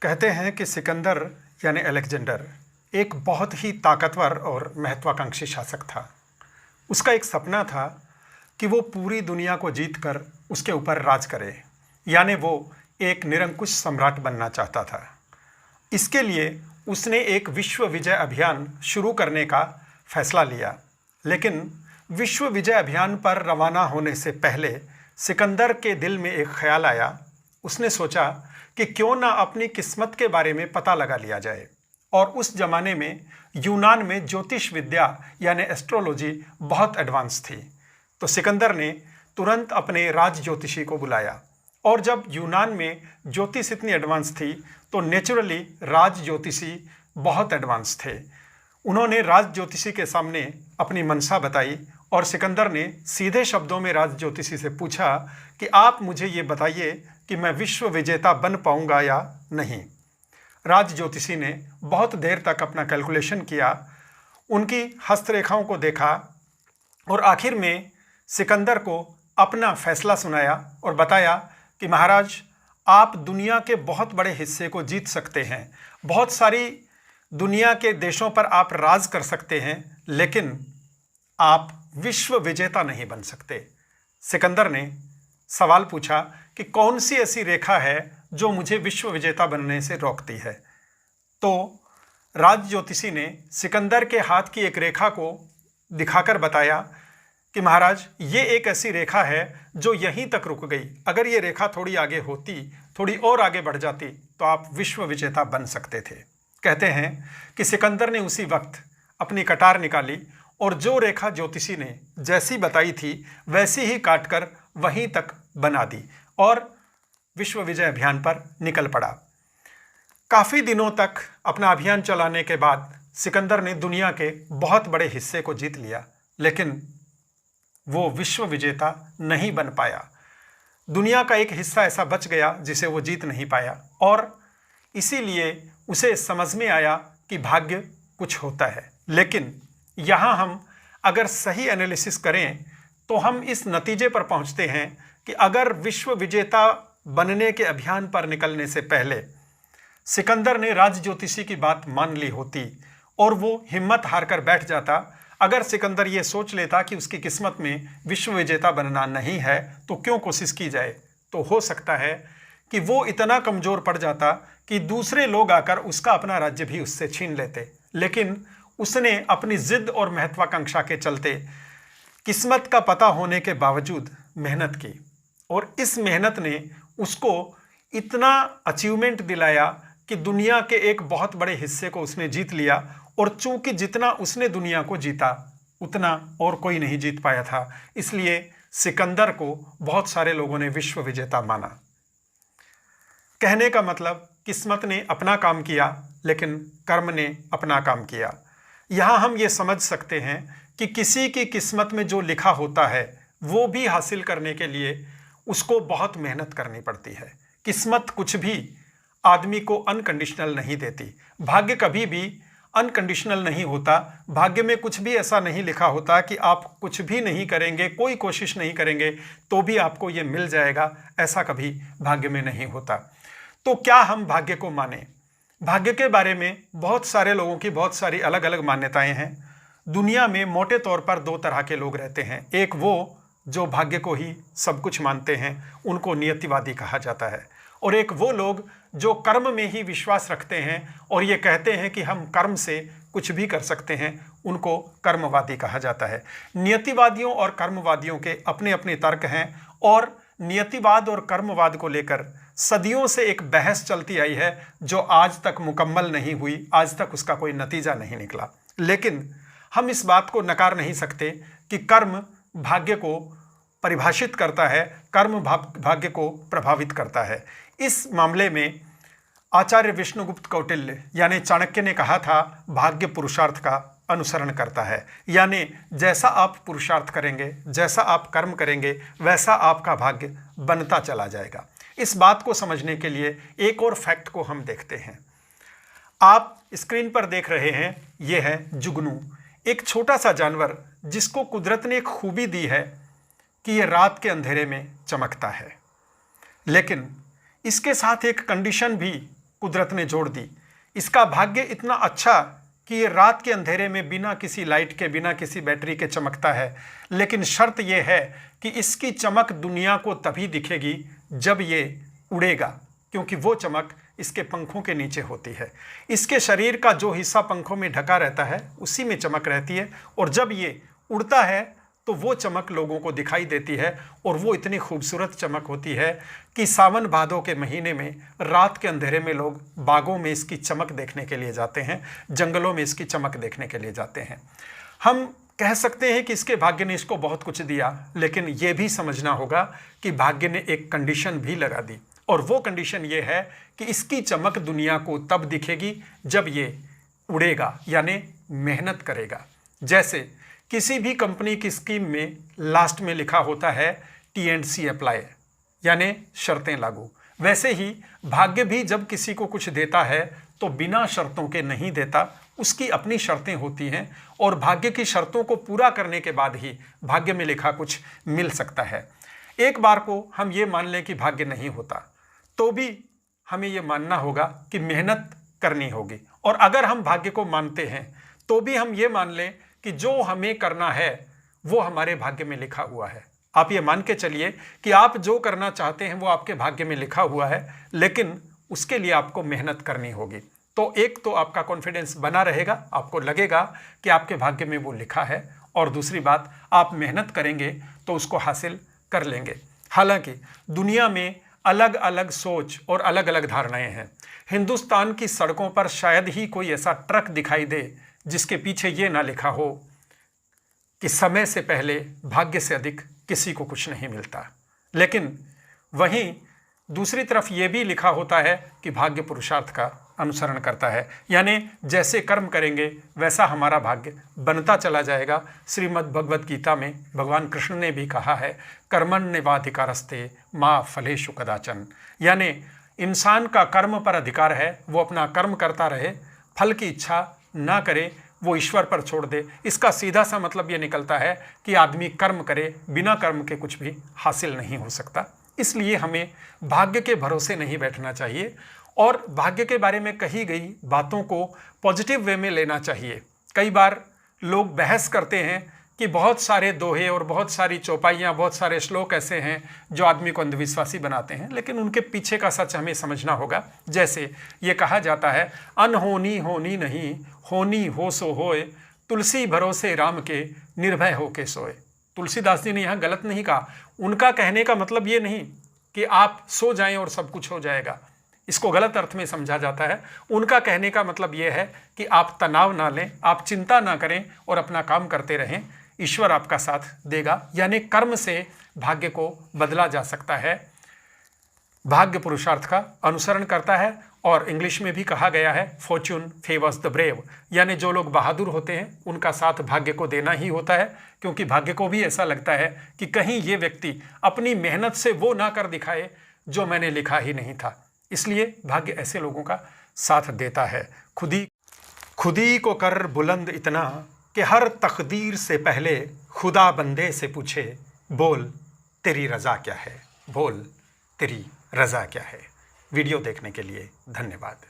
कहते हैं कि सिकंदर यानी अलेक्जेंडर एक बहुत ही ताकतवर और महत्वाकांक्षी शासक था। उसका एक सपना था कि वो पूरी दुनिया को जीतकर उसके ऊपर राज करे, यानी वो एक निरंकुश सम्राट बनना चाहता था। इसके लिए उसने एक विश्व विजय अभियान शुरू करने का फैसला लिया। लेकिन विश्व विजय अभियान पर रवाना होने से पहले सिकंदर के दिल में एक ख्याल आया। उसने सोचा कि क्यों ना अपनी किस्मत के बारे में पता लगा लिया जाए। और उस जमाने में यूनान में ज्योतिष विद्या यानी एस्ट्रोलॉजी बहुत एडवांस थी। तो सिकंदर ने तुरंत अपने राज ज्योतिषी को बुलाया। और जब यूनान में ज्योतिष इतनी एडवांस थी तो नेचुरली राज ज्योतिषी बहुत एडवांस थे। उन्होंने राज ज्योतिषी के सामने अपनी मनसा बताई और सिकंदर ने सीधे शब्दों में राज ज्योतिषी से पूछा कि आप मुझे ये बताइए कि मैं विश्व विजेता बन पाऊंगा या नहीं। राज ज्योतिषी ने बहुत देर तक अपना कैलकुलेशन किया, उनकी हस्तरेखाओं को देखा और आखिर में सिकंदर को अपना फैसला सुनाया और बताया कि महाराज, आप दुनिया के बहुत बड़े हिस्से को जीत सकते हैं, बहुत सारी दुनिया के देशों पर आप राज कर सकते हैं, लेकिन आप विश्व विजेता नहीं बन सकते। सिकंदर ने सवाल पूछा कि कौन सी ऐसी रेखा है जो मुझे विश्व विजेता बनने से रोकती है। तो राज ज्योतिषी ने सिकंदर के हाथ की एक रेखा को दिखाकर बताया कि महाराज, ये एक ऐसी रेखा है जो यहीं तक रुक गई। अगर ये रेखा थोड़ी आगे होती, थोड़ी और आगे बढ़ जाती तो आप विश्व विजेता बन सकते थे। कहते हैं कि सिकंदर ने उसी वक्त अपनी कटार निकाली और जो रेखा ज्योतिषी ने जैसी बताई थी वैसी ही काटकर वहीं तक बना दी और विश्व विजय अभियान पर निकल पड़ा। काफ़ी दिनों तक अपना अभियान चलाने के बाद सिकंदर ने दुनिया के बहुत बड़े हिस्से को जीत लिया, लेकिन वो विश्व विजेता नहीं बन पाया। दुनिया का एक हिस्सा ऐसा बच गया जिसे वो जीत नहीं पाया और इसीलिए उसे समझ में आया कि भाग्य कुछ होता है। लेकिन यहाँ हम अगर सही एनालिसिस करें तो हम इस नतीजे पर पहुँचते हैं कि अगर विश्व विजेता बनने के अभियान पर निकलने से पहले सिकंदर ने राज ज्योतिषी की बात मान ली होती और वो हिम्मत हार कर बैठ जाता, अगर सिकंदर ये सोच लेता कि उसकी किस्मत में विश्व विजेता बनना नहीं है तो क्यों कोशिश की जाए, तो हो सकता है कि वो इतना कमज़ोर पड़ जाता कि दूसरे लोग आकर उसका अपना राज्य भी उससे छीन लेते। लेकिन उसने अपनी जिद और महत्वाकांक्षा के चलते किस्मत का पता होने के बावजूद मेहनत की और इस मेहनत ने उसको इतना अचीवमेंट दिलाया कि दुनिया के एक बहुत बड़े हिस्से को उसने जीत लिया। और चूंकि जितना उसने दुनिया को जीता उतना और कोई नहीं जीत पाया था, इसलिए सिकंदर को बहुत सारे लोगों ने विश्व विजेता माना। कहने का मतलब, किस्मत ने अपना काम किया लेकिन कर्म ने अपना काम किया। यहाँ हम ये समझ सकते हैं कि किसी की किस्मत में जो लिखा होता है वो भी हासिल करने के लिए उसको बहुत मेहनत करनी पड़ती है। किस्मत कुछ भी आदमी को अनकंडीशनल नहीं देती। भाग्य कभी भी अनकंडीशनल नहीं होता। भाग्य में कुछ भी ऐसा नहीं लिखा होता कि आप कुछ भी नहीं करेंगे, कोई कोशिश नहीं करेंगे तो भी आपको ये मिल जाएगा, ऐसा कभी भाग्य में नहीं होता। तो क्या हम भाग्य को माने? भाग्य के बारे में बहुत सारे लोगों की बहुत सारी अलग अलग मान्यताएं हैं। दुनिया में मोटे तौर पर दो तरह के लोग रहते हैं। एक वो जो भाग्य को ही सब कुछ मानते हैं, उनको नियतिवादी कहा जाता है। और एक वो लोग जो कर्म में ही विश्वास रखते हैं और ये कहते हैं कि हम कर्म से कुछ भी कर सकते हैं, उनको कर्मवादी कहा जाता है। नियतिवादियों और कर्मवादियों के अपने अपने तर्क हैं और नियतिवाद और कर्मवाद को लेकर सदियों से एक बहस चलती आई है जो आज तक मुकम्मल नहीं हुई, आज तक उसका कोई नतीजा नहीं निकला। लेकिन हम इस बात को नकार नहीं सकते कि कर्म भाग्य को परिभाषित करता है, कर्म भाग्य को प्रभावित करता है। इस मामले में आचार्य विष्णुगुप्त कौटिल्य यानी चाणक्य ने कहा था, भाग्य पुरुषार्थ का अनुसरण करता है। यानी जैसा आप पुरुषार्थ करेंगे, जैसा आप कर्म करेंगे, वैसा आपका भाग्य बनता चला जाएगा। इस बात को समझने के लिए एक और फैक्ट को हम देखते हैं। आप स्क्रीन पर देख रहे हैं, ये है जुगनू, एक छोटा सा जानवर जिसको कुदरत ने एक खूबी दी है कि ये रात के अंधेरे में चमकता है। लेकिन इसके साथ एक कंडीशन भी कुदरत ने जोड़ दी। इसका भाग्य इतना अच्छा कि ये रात के अंधेरे में बिना किसी लाइट के, बिना किसी बैटरी के चमकता है। लेकिन शर्त यह है कि इसकी चमक दुनिया को तभी दिखेगी जब ये उड़ेगा, क्योंकि वो चमक इसके पंखों के नीचे होती है। इसके शरीर का जो हिस्सा पंखों में ढका रहता है उसी में चमक रहती है, और जब ये उड़ता है तो वो चमक लोगों को दिखाई देती है। और वो इतनी खूबसूरत चमक होती है कि सावन भादों के महीने में रात के अंधेरे में लोग बागों में इसकी चमक देखने के लिए जाते हैं, जंगलों में इसकी चमक देखने के लिए जाते हैं। हम कह सकते हैं कि इसके भाग्य ने इसको बहुत कुछ दिया, लेकिन ये भी समझना होगा कि भाग्य ने एक कंडीशन भी लगा दी, और वो कंडीशन ये है कि इसकी चमक दुनिया को तब दिखेगी जब ये उड़ेगा, यानी मेहनत करेगा। जैसे किसी भी कंपनी की स्कीम में लास्ट में लिखा होता है T&C अप्लाई, यानी शर्तें लागू, वैसे ही भाग्य भी जब किसी को कुछ देता है तो बिना शर्तों के नहीं देता, उसकी अपनी शर्तें होती हैं, और भाग्य की शर्तों को पूरा करने के बाद ही भाग्य में लिखा कुछ मिल सकता है। एक बार को हम ये मान लें कि भाग्य नहीं होता, तो भी हमें ये मानना होगा कि मेहनत करनी होगी। और अगर हम भाग्य को मानते हैं तो भी हम ये मान लें कि जो हमें करना है वो हमारे भाग्य में लिखा हुआ है। आप ये मान के चलिए कि आप जो करना चाहते हैं वो आपके भाग्य में लिखा हुआ है, लेकिन उसके लिए आपको मेहनत करनी होगी। तो एक तो आपका कॉन्फिडेंस बना रहेगा, आपको लगेगा कि आपके भाग्य में वो लिखा है, और दूसरी बात, आप मेहनत करेंगे तो उसको हासिल कर लेंगे। हालांकि दुनिया में अलग अलग सोच और अलग अलग धारणाएं हैं। हिंदुस्तान की सड़कों पर शायद ही कोई ऐसा ट्रक दिखाई दे जिसके पीछे ये ना लिखा हो कि समय से पहले भाग्य से अधिक किसी को कुछ नहीं मिलता। लेकिन वहीं दूसरी तरफ ये भी लिखा होता है कि भाग्य पुरुषार्थ का अनुसरण करता है, यानी जैसे कर्म करेंगे वैसा हमारा भाग्य बनता चला जाएगा। श्रीमद् भगवद गीता में भगवान कृष्ण ने भी कहा है, कर्मण्येवाधिकारस्ते मा फलेषु कदाचन, यानी इंसान का कर्म पर अधिकार है, वो अपना कर्म करता रहे, फल की इच्छा ना करे, वो ईश्वर पर छोड़ दे। इसका सीधा सा मतलब ये निकलता है कि आदमी कर्म करे, बिना कर्म के कुछ भी हासिल नहीं हो सकता। इसलिए हमें भाग्य के भरोसे नहीं बैठना चाहिए, और भाग्य के बारे में कही गई बातों को पॉजिटिव वे में लेना चाहिए। कई बार लोग बहस करते हैं कि बहुत सारे दोहे और बहुत सारी चौपाइयाँ, बहुत सारे श्लोक ऐसे हैं जो आदमी को अंधविश्वासी बनाते हैं, लेकिन उनके पीछे का सच हमें समझना होगा। जैसे ये कहा जाता है, अनहोनी होनी नहीं, होनी हो सो होए, तुलसी भरोसे राम के, निर्भय हो के सोए। तुलसीदास जी ने यहाँ गलत नहीं कहा। उनका कहने का मतलब ये नहीं कि आप सो जाएं और सब कुछ हो जाएगा, इसको गलत अर्थ में समझा जाता है। उनका कहने का मतलब ये है कि आप तनाव ना लें, आप चिंता ना करें और अपना काम करते रहें, ईश्वर आपका साथ देगा। यानी कर्म से भाग्य को बदला जा सकता है। भाग्य पुरुषार्थ का अनुसरण करता है, और इंग्लिश में भी कहा गया है, फॉर्च्यून फेवर्स द ब्रेव, यानी जो लोग बहादुर होते हैं उनका साथ भाग्य को देना ही होता है, क्योंकि भाग्य को भी ऐसा लगता है कि कहीं ये व्यक्ति अपनी मेहनत से वो ना कर दिखाए जो मैंने लिखा ही नहीं था। इसलिए भाग्य ऐसे लोगों का साथ देता है। खुदी को कर बुलंद इतना कि हर तकदीर से पहले खुदा बंदे से पूछे, बोल तेरी रज़ा क्या है, बोल तेरी रज़ा क्या है। वीडियो देखने के लिए धन्यवाद।